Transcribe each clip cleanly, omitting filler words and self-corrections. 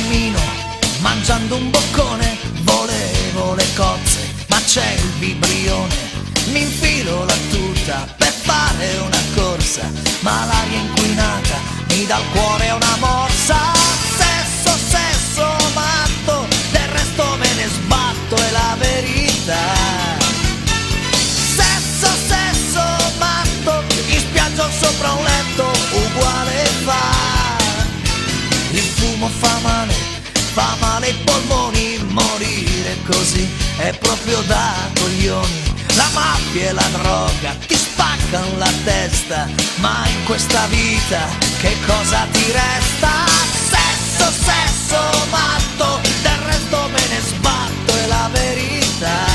cammino mangiando un boccone, volevo le cozze ma c'è il bibrione, mi infilo la tuta per fare una corsa, ma l'aria inquinata mi dà il cuore una morsa. Sesso, sesso matto, del resto me ne sbatto, è la verità. Sesso, sesso matto, in spiaggia sopra un letto uguale fa. Il fumo fa male ai polmoni, morire così è proprio da coglioni. La mafia e la droga ti spaccano la testa, ma in questa vita che cosa ti resta? Sesso, sesso matto, del resto me ne sbatto, è la verità.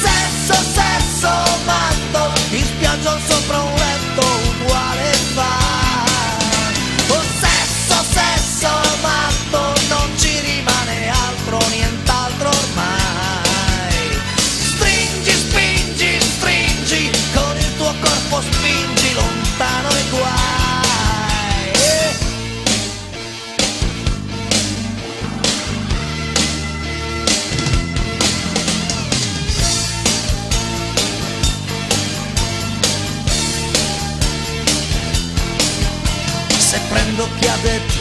Sesso, sesso matto, in spiaggia sopra un letto uguale fa. Oh sesso, sesso matto, non ci rimane altro, nient'altro ormai. Spingi lontano i guai. Se prendo chi ha detto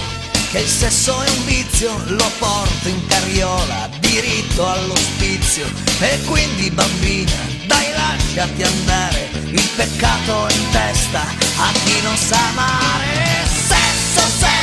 che il sesso è un vizio, lo porto in carriola diritto all'ospizio. E quindi bambina, dai lasciati andare, il peccato in testa a chi non sa amare. Sesso, sesso